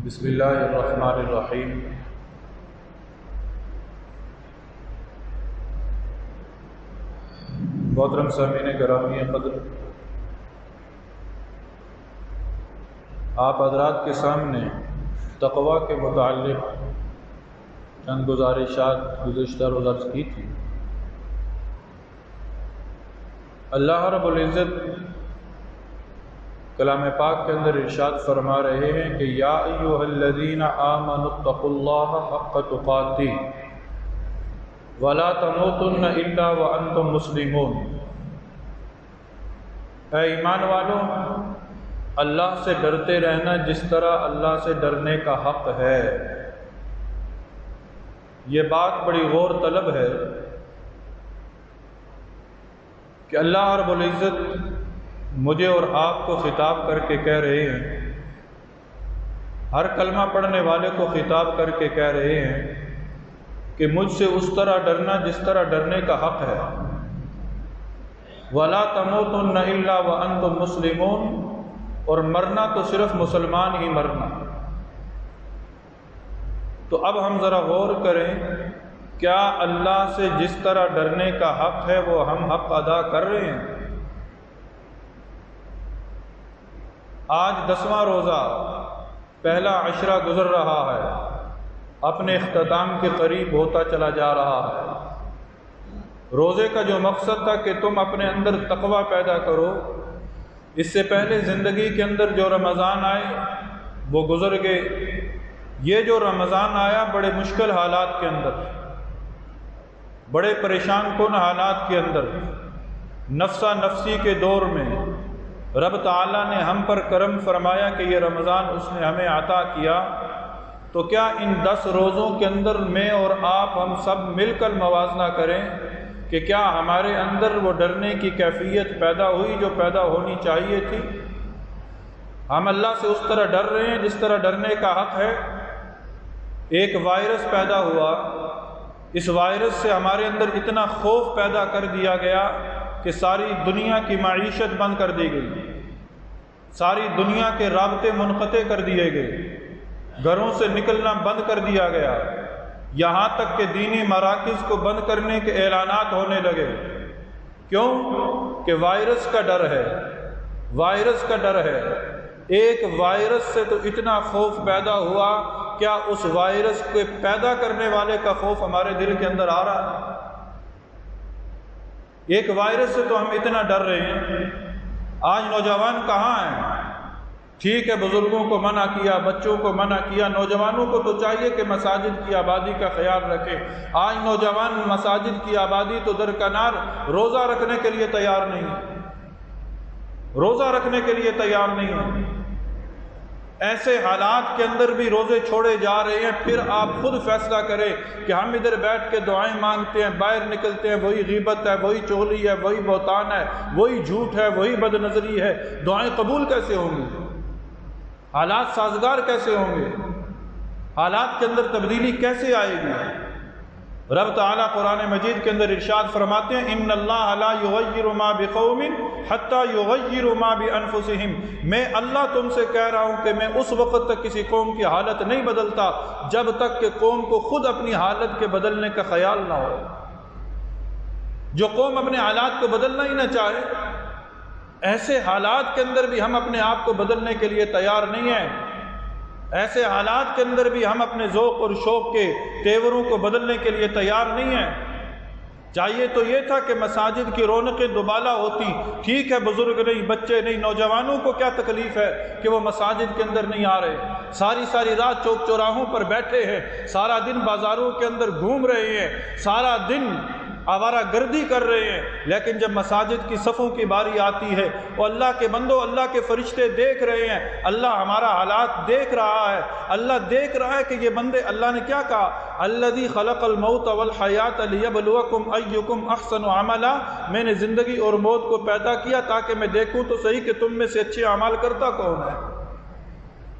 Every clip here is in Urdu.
بسم اللہ الرحمن الرحیم۔ محترم سامعین گرامی قدر، آپ حضرات کے سامنے تقویٰ کے متعلق چند گزارشات گزشتہ روز عرض کی تھی۔ اللہ رب العزت کلام پاک کے اندر ارشاد فرما رہے ہیں کہ یا ایھا الذین آمنوا اتقوا اللہ حق تقاتہ ولا تموتن الا وانتم مسلمون۔ اے ایمان والو، اللہ سے ڈرتے رہنا جس طرح اللہ سے ڈرنے کا حق ہے۔ یہ بات بڑی غور طلب ہے کہ اللہ رب العزت مجھے اور آپ کو خطاب کر کے کہہ رہے ہیں، ہر کلمہ پڑھنے والے کو خطاب کر کے کہہ رہے ہیں کہ مجھ سے اس طرح ڈرنا جس طرح ڈرنے کا حق ہے۔ وَلَا تَمُوتُنَّ إِلَّا وَأَنْتُمْ مُسْلِمُونَ، اور مرنا تو صرف مسلمان ہی مرنا۔ تو اب ہم ذرا غور کریں، کیا اللہ سے جس طرح ڈرنے کا حق ہے وہ ہم حق ادا کر رہے ہیں؟ آج 10واں روزہ پہلا عشرہ گزر رہا ہے، اپنے اختتام کے قریب ہوتا چلا جا رہا ہے۔ روزے کا جو مقصد تھا کہ تم اپنے اندر تقویٰ پیدا کرو، اس سے پہلے زندگی کے اندر جو رمضان آئے وہ گزر گئے۔ یہ جو رمضان آیا بڑے مشکل حالات کے اندر، بڑے پریشان کن حالات کے اندر، نفسا نفسی کے دور میں رب تعالیٰ نے ہم پر کرم فرمایا کہ یہ رمضان اس نے ہمیں عطا کیا۔ تو کیا ان 10 روزوں کے اندر میں اور آپ ہم سب مل کر موازنہ کریں کہ کیا ہمارے اندر وہ ڈرنے کی کیفیت پیدا ہوئی جو پیدا ہونی چاہیے تھی؟ ہم اللہ سے اس طرح ڈر رہے ہیں جس طرح ڈرنے کا حق ہے۔ ایک وائرس پیدا ہوا، اس وائرس سے ہمارے اندر اتنا خوف پیدا کر دیا گیا کہ ساری دنیا کی معیشت بند کر دی گئی، ساری دنیا کے رابطے منقطع کر دیے گئے، گھروں سے نکلنا بند کر دیا گیا، یہاں تک کہ دینی مراکز کو بند کرنے کے اعلانات ہونے لگے۔ کیوں؟ کہ وائرس کا ڈر ہے، وائرس کا ڈر ہے۔ ایک وائرس سے تو اتنا خوف پیدا ہوا، کیا اس وائرس کو پیدا کرنے والے کا خوف ہمارے دل کے اندر آ رہا ہے؟ ایک وائرس سے تو ہم اتنا ڈر رہے ہیں۔ آج نوجوان کہاں ہیں؟ ٹھیک ہے، بزرگوں کو منع کیا، بچوں کو منع کیا، نوجوانوں کو تو چاہیے کہ مساجد کی آبادی کا خیال رکھیں۔ آج نوجوان مساجد کی آبادی تو درکنار روزہ رکھنے کے لیے تیار نہیں ہے، روزہ رکھنے کے لیے تیار نہیں ہے۔ ایسے حالات کے اندر بھی روزے چھوڑے جا رہے ہیں۔ پھر آپ خود فیصلہ کریں کہ ہم ادھر بیٹھ کے دعائیں مانگتے ہیں، باہر نکلتے ہیں وہی غیبت ہے، وہی چغلی ہے، وہی بہتان ہے، وہی جھوٹ ہے، وہی بد نظری ہے۔ دعائیں قبول کیسے ہوں گی؟ حالات سازگار کیسے ہوں گے؟ حالات کے اندر تبدیلی کیسے آئے گی؟ رب تعالیٰ قرآن مجید کے اندر ارشاد فرماتے ہیں ان اللہ لا یغیر ما بقوم حتی یغیروا ما بانفسہم۔ میں اللہ تم سے کہہ رہا ہوں کہ میں اس وقت تک کسی قوم کی حالت نہیں بدلتا جب تک کہ قوم کو خود اپنی حالت کے بدلنے کا خیال نہ ہو۔ جو قوم اپنے حالات کو بدلنا ہی نہ چاہے، ایسے حالات کے اندر بھی ہم اپنے آپ کو بدلنے کے لیے تیار نہیں ہیں۔ ایسے حالات کے اندر بھی ہم اپنے ذوق اور شوق کے تیوروں کو بدلنے کے لیے تیار نہیں ہیں۔ چاہیے تو یہ تھا کہ مساجد کی رونقیں دوبالا ہوتی۔ ٹھیک ہے، بزرگ نہیں، بچے نہیں، نوجوانوں کو کیا تکلیف ہے کہ وہ مساجد کے اندر نہیں آ رہے، ساری رات چوک چوراہوں پر بیٹھے ہیں، سارا دن بازاروں کے اندر گھوم رہے ہیں، سارا دن آوارہ گردی کر رہے ہیں، لیکن جب مساجد کی صفوں کی باری آتی ہے وہ اللہ کے بندوں، اللہ کے فرشتے دیکھ رہے ہیں، اللہ ہمارا حالات دیکھ رہا ہے، اللہ دیکھ رہا ہے کہ یہ بندے، اللہ نے کیا کہا، الذی خلق الموت والحیات لیبلوکم ایکم احسن عملا، میں نے زندگی اور موت کو پیدا کیا تاکہ میں دیکھوں تو صحیح کہ تم میں سے اچھے اعمال کرتا کون ہے،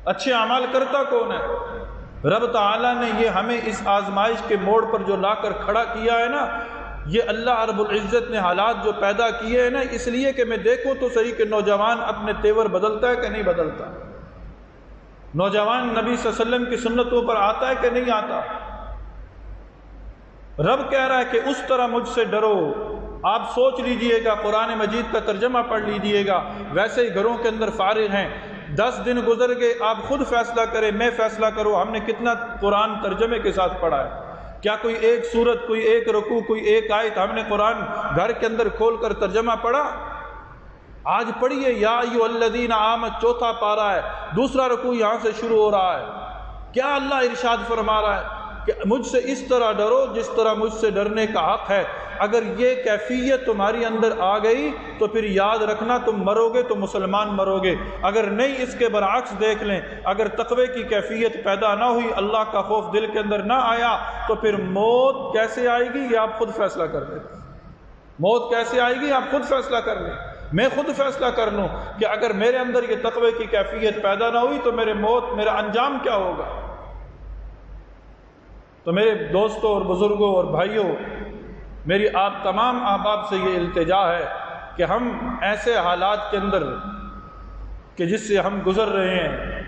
اچھے اعمال کرتا کون ہے۔ رب تعالیٰ نے یہ ہمیں اس آزمائش کے موڑ پر جو لا کر کھڑا کیا ہے نا، یہ اللہ رب العزت نے حالات جو پیدا کیے ہیں نا، اس لیے کہ میں دیکھوں تو صحیح کہ نوجوان اپنے تیور بدلتا ہے کہ نہیں بدلتا۔ نوجوان نبی صلی اللہ علیہ وسلم کی سنتوں پر آتا ہے کہ نہیں آتا؟ رب کہہ رہا ہے کہ اس طرح مجھ سے ڈرو۔ آپ سوچ لیجئے گا، قرآن مجید کا ترجمہ پڑھ لیجئے گا، ویسے ہی گھروں کے اندر فارغ ہیں، 10 دن گزر گئے، آپ خود فیصلہ کریں، میں فیصلہ کروں، ہم نے کتنا قرآن ترجمے کے ساتھ پڑھا ہے؟ کیا کوئی ایک سورت، کوئی ایک رکوع، کوئی ایک آیت ہم نے قرآن گھر کے اندر کھول کر ترجمہ پڑھا؟ آج پڑھیے یا ایھا الذین آمنوا، چوتھا پارہ ہے، دوسرا رکوع یہاں سے شروع ہو رہا ہے۔ کیا اللہ ارشاد فرما رہا ہے کہ مجھ سے اس طرح ڈرو جس طرح مجھ سے ڈرنے کا حق ہے۔ اگر یہ کیفیت تمہاری اندر آ گئی تو پھر یاد رکھنا تم مرو گے تو مسلمان مرو گے، اگر نہیں اس کے برعکس دیکھ لیں، اگر تقوی کی کیفیت پیدا نہ ہوئی، اللہ کا خوف دل کے اندر نہ آیا، تو پھر موت کیسے آئے گی یہ آپ خود فیصلہ کر لیں۔ موت کیسے آئے گی آپ خود فیصلہ کر لیں، میں خود فیصلہ کر لوں کہ اگر میرے اندر یہ تقوی کی کیفیت پیدا نہ ہوئی تو میرا انجام کیا ہوگا۔ تو میرے دوستوں اور بزرگوں اور بھائیوں، میری آپ تمام احباب سے یہ التجا ہے کہ ہم ایسے حالات کے اندر کہ جس سے ہم گزر رہے ہیں،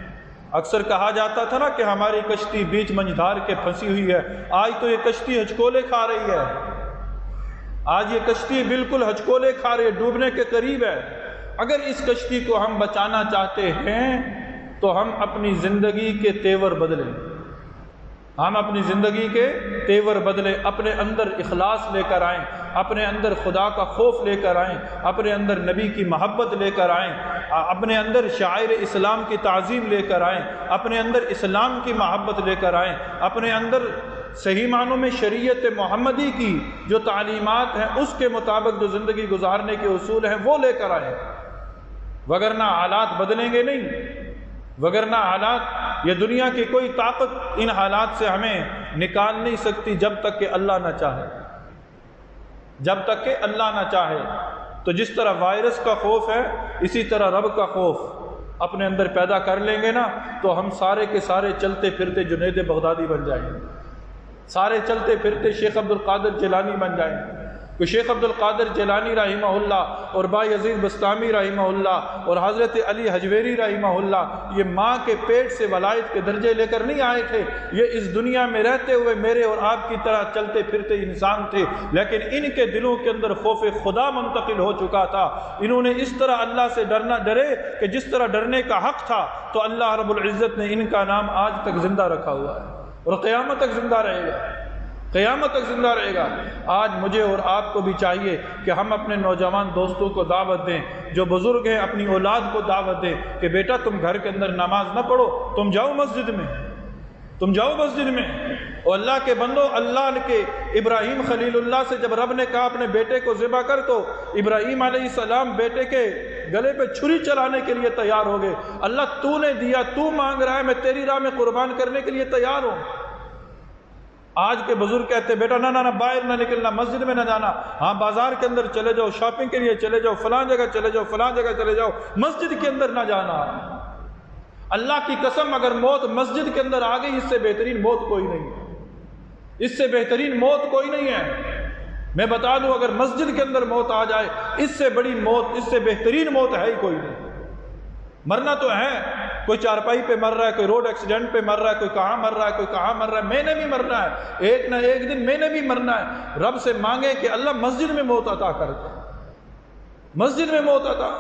اکثر کہا جاتا تھا نا کہ ہماری کشتی بیچ منجھدار کے پھنسی ہوئی ہے، آج تو یہ کشتی ہچکولے کھا رہی ہے، آج یہ کشتی بالکل ہچکولے کھا رہی ہے، ڈوبنے کے قریب ہے۔ اگر اس کشتی کو ہم بچانا چاہتے ہیں تو ہم اپنی زندگی کے تیور بدلیں، ہم اپنی زندگی کے تیور بدلیں، اپنے اندر اخلاص لے کر آئیں، اپنے اندر خدا کا خوف لے کر آئیں، اپنے اندر نبی کی محبت لے کر آئیں، اپنے اندر شاعر اسلام کی تعظیم لے کر آئیں، اپنے اندر اسلام کی محبت لے کر آئیں، اپنے اندر صحیح معنوں میں شریعت محمدی کی جو تعلیمات ہیں اس کے مطابق جو زندگی گزارنے کے اصول ہیں وہ لے کر آئیں، وگرنہ حالات بدلیں گے نہیں، وگرنہ حالات، یہ دنیا کی کوئی طاقت ان حالات سے ہمیں نکال نہیں سکتی جب تک کہ اللہ نہ چاہے، جب تک کہ اللہ نہ چاہے۔ تو جس طرح وائرس کا خوف ہے اسی طرح رب کا خوف اپنے اندر پیدا کر لیں گے نا تو ہم سارے کے سارے چلتے پھرتے جنید بغدادی بن جائیں گے، سارے چلتے پھرتے شیخ عبد القادر جیلانی بن جائیں گے۔ کہ شیخ عبد القادر جیلانی رحمہ اللہ اور بایزید بستامی رحمہ اللہ اور حضرت علی حجویری رحمہ اللہ یہ ماں کے پیٹ سے ولایت کے درجے لے کر نہیں آئے تھے، یہ اس دنیا میں رہتے ہوئے میرے اور آپ کی طرح چلتے پھرتے انسان تھے، لیکن ان کے دلوں کے اندر خوف خدا منتقل ہو چکا تھا، انہوں نے اس طرح اللہ سے ڈرے کہ جس طرح ڈرنے کا حق تھا، تو اللہ رب العزت نے ان کا نام آج تک زندہ رکھا ہوا ہے اور قیامت تک زندہ رہے گا، قیامت تک زندہ رہے گا۔ آج مجھے اور آپ کو بھی چاہیے کہ ہم اپنے نوجوان دوستوں کو دعوت دیں، جو بزرگ ہیں اپنی اولاد کو دعوت دیں کہ بیٹا تم گھر کے اندر نماز نہ پڑھو، تم جاؤ مسجد میں، تم جاؤ مسجد میں۔ اور اللہ کے بندو، اللہ کے ابراہیم خلیل اللہ سے جب رب نے کہا اپنے بیٹے کو ذبح کر، تو ابراہیم علیہ السلام بیٹے کے گلے پہ چھری چلانے کے لیے تیار ہو گئے۔ اللہ تو نے دیا، تو مانگ رہا ہے، میں تیری راہ میں قربان کرنے کے لیے تیار ہوں۔ آج کے بزرگ کہتے ہیں بیٹا نہ باہر نہ نکلنا، مسجد میں نہ جانا، ہاں بازار کے اندر چلے جاؤ، شاپنگ کے لیے چلے جاؤ، فلاں جگہ چلے جاؤ، فلاں جگہ چلے جاؤ، مسجد کے اندر نہ جانا۔ اللہ کی قسم اگر موت مسجد کے اندر آ گئی، اس سے بہترین موت کوئی نہیں ہے، اس سے بہترین موت کوئی نہیں ہے۔ میں بتا دوں اگر مسجد کے اندر موت آ جائے، اس سے بڑی موت، اس سے بہترین موت ہے ہی کوئی نہیں۔ مرنا تو ہے، کوئی چارپائی پہ مر رہا ہے، کوئی روڈ ایکسیڈنٹ پہ مر رہا ہے، کوئی کہاں مر رہا ہے، کوئی کہاں مر رہا ہے، میں نے بھی مرنا ہے، ایک نہ ایک دن میں نے بھی مرنا ہے۔ رب سے مانگے کہ اللہ مسجد میں موت عطا کر دے، مسجد میں موت عطا۔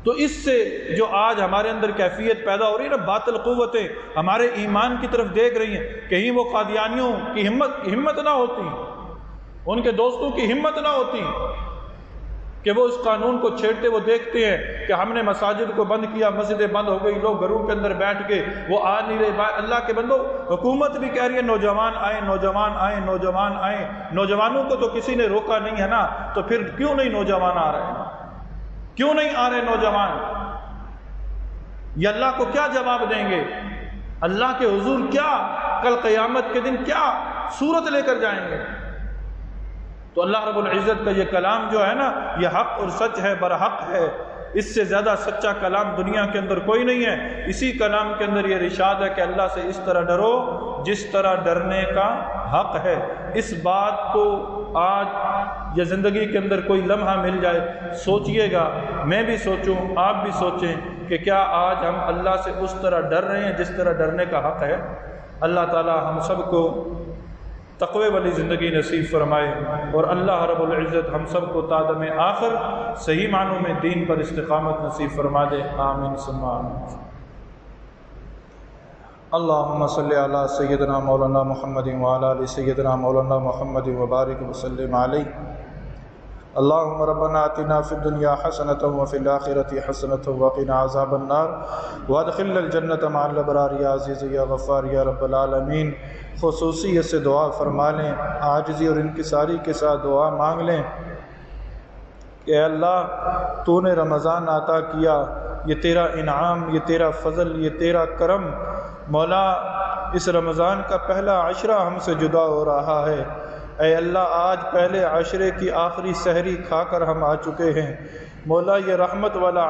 تو اس سے جو آج ہمارے اندر کیفیت پیدا ہو رہی ہے نا، باطل قوتیں ہمارے ایمان کی طرف دیکھ رہی ہیں، کہیں وہ قادیانیوں کی ہمت نہ ہوتی، ان کے دوستوں کی ہمت نہ ہوتی کہ وہ اس قانون کو چھیڑتے، وہ دیکھتے ہیں کہ ہم نے مساجد کو بند کیا، مسجدیں بند ہو گئی، لوگ گھروں کے اندر بیٹھ کے وہ آ نہیں رہے۔ اللہ کے بندو، حکومت بھی کہہ رہی ہے نوجوان آئیں، نوجوان آئیں، نوجوان آئیں، نوجوانوں کو تو کسی نے روکا نہیں ہے نا، تو پھر کیوں نہیں نوجوان آ رہے ہیں، کیوں نہیں آ رہے نوجوان؟ یہ اللہ کو کیا جواب دیں گے؟ اللہ کے حضور کیا کل قیامت کے دن کیا صورت لے کر جائیں گے؟ تو اللہ رب العزت کا یہ کلام جو ہے نا، یہ حق اور سچ ہے، برحق ہے، اس سے زیادہ سچا کلام دنیا کے اندر کوئی نہیں ہے۔ اسی کلام کے اندر یہ ارشاد ہے کہ اللہ سے اس طرح ڈرو جس طرح ڈرنے کا حق ہے۔ اس بات کو آج یہ زندگی کے اندر کوئی لمحہ مل جائے، سوچئے گا، میں بھی سوچوں، آپ بھی سوچیں کہ کیا آج ہم اللہ سے اس طرح ڈر رہے ہیں جس طرح ڈرنے کا حق ہے؟ اللہ تعالی ہم سب کو تقوی والی زندگی نصیب فرمائے، اور اللہ رب العزت ہم سب کو تا دم آخر صحیح معنوں میں دین پر استقامت نصیب فرما دے، آمین ثم آمین۔ اللہم صلی علی سیدنا مولانا محمد وعلی آل سیدنا مولانا محمد وبارک وسلم علیہ۔ اللہم ربنا آتنا فی الدنیا حسنۃ وفی الآخرۃ حسنۃ وقنا عذاب النار وادخلنا الجنۃ مع الابرار یا عزیز یا غفار یا رب العالمین۔ خصوصیت سے دعا فرما لیں، عاجزی اور انکساری کے ساتھ دعا مانگ لیں کہ اے اللہ تو نے رمضان عطا کیا، یہ تیرا انعام، یہ تیرا فضل، یہ تیرا کرم۔ مولا اس رمضان کا پہلا عشرہ ہم سے جدا ہو رہا ہے، اے اللہ آج پہلے عشرے کی آخری سحری کھا کر ہم آ چکے ہیں۔ مولا یہ رحمت والا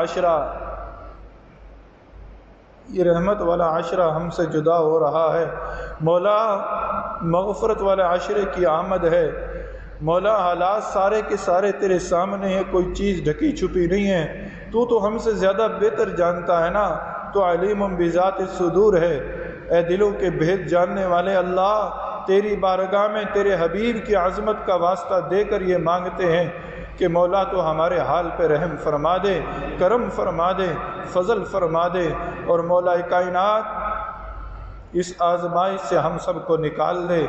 عشرہ ہم سے جدا ہو رہا ہے۔ مولا مغفرت والے عشرے کی آمد ہے۔ مولا حالات سارے کے سارے تیرے سامنے ہیں، کوئی چیز ڈھکی چھپی نہیں ہے، تو ہم سے زیادہ بہتر جانتا ہے نا، تو علیم بذات الصدور ہے۔ اے دلوں کے بھید جاننے والے اللہ، تیری بارگاہ میں تیرے حبیب کی عظمت کا واسطہ دے کر یہ مانگتے ہیں کہ مولا تو ہمارے حال پہ رحم فرما دے، کرم فرما دے، فضل فرما دے، اور مولا کائنات اس آزمائش سے ہم سب کو نکال دے۔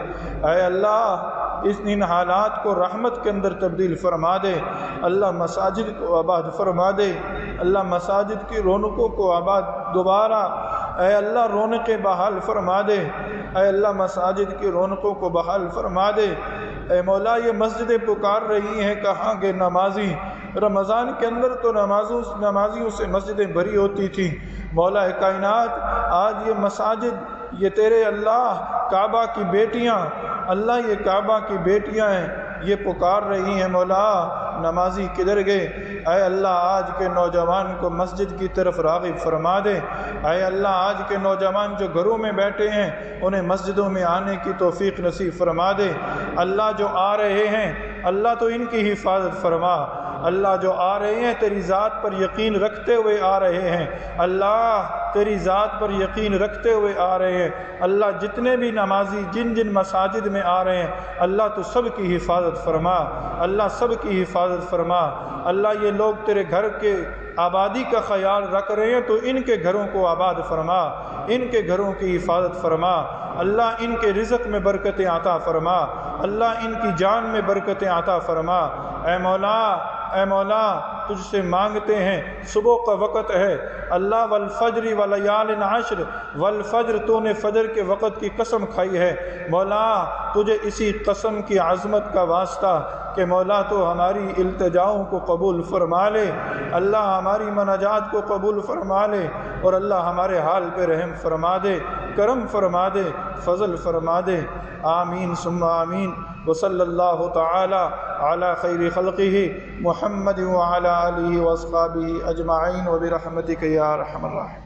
اے اللہ ان حالات کو رحمت کے اندر تبدیل فرما دے۔ اللہ مساجد کو آباد فرما دے، اللہ مساجد کی رونقوں کو آباد دوبارہ اے اللہ رونقیں بحال فرما دے، اے اللہ مساجد کی رونقوں کو بحال فرما دے۔ اے مولا یہ مسجدیں پکار رہی ہیں، کہاں گے نمازی؟ رمضان کے اندر تو نمازیوں سے مسجدیں بھری ہوتی تھیں۔ مولا کائنات آج یہ مساجد، یہ تیرے اللہ کعبہ کی بیٹیاں، اللہ یہ کعبہ کی بیٹیاں ہیں، یہ پکار رہی ہیں مولا نمازی کدھر گئے؟ اے اللہ آج کے نوجوان کو مسجد کی طرف راغب فرما دے۔ اے اللہ آج کے نوجوان جو گھروں میں بیٹھے ہیں انہیں مسجدوں میں آنے کی توفیق نصیب فرما دے۔ اللہ جو آ رہے ہیں اللہ تو ان کی حفاظت فرما۔ اللہ جو آ رہے ہیں تیری ذات پر یقین رکھتے ہوئے آ رہے ہیں، اللہ تیری ذات پر یقین رکھتے ہوئے آ رہے ہیں۔ اللہ جتنے بھی نمازی جن جن مساجد میں آ رہے ہیں اللہ تو سب کی حفاظت فرما، اللہ سب کی حفاظت فرما۔ اللہ یہ لوگ تیرے گھر کے آبادی کا خیال رکھ رہے ہیں تو ان کے گھروں کو آباد فرما، ان کے گھروں کی حفاظت فرما۔ اللہ ان کے رزق میں برکتیں عطا فرما، اللہ ان کی جان میں برکتیں عطا فرما۔ اے مولا، اے مولا تجھ سے مانگتے ہیں، صبح کا وقت ہے اللہ، والفجر ولیال عشر، والفجر تو نے فجر کے وقت کی قسم کھائی ہے۔ مولا تجھے اسی قسم کی عظمت کا واسطہ کہ مولا تو ہماری التجاؤں کو قبول فرما لے، اللہ ہماری مناجات کو قبول فرما لے، اور اللہ ہمارے حال پہ رحم فرما دے، کرم فرما دے، فضل فرما دے، آمین ثم آمین۔ وصلی اللہ تعالی علی خیر خلقہ محمد وعلی آلہ واصحابہ اجمعین وبرحمتک یا ارحم الراحمین۔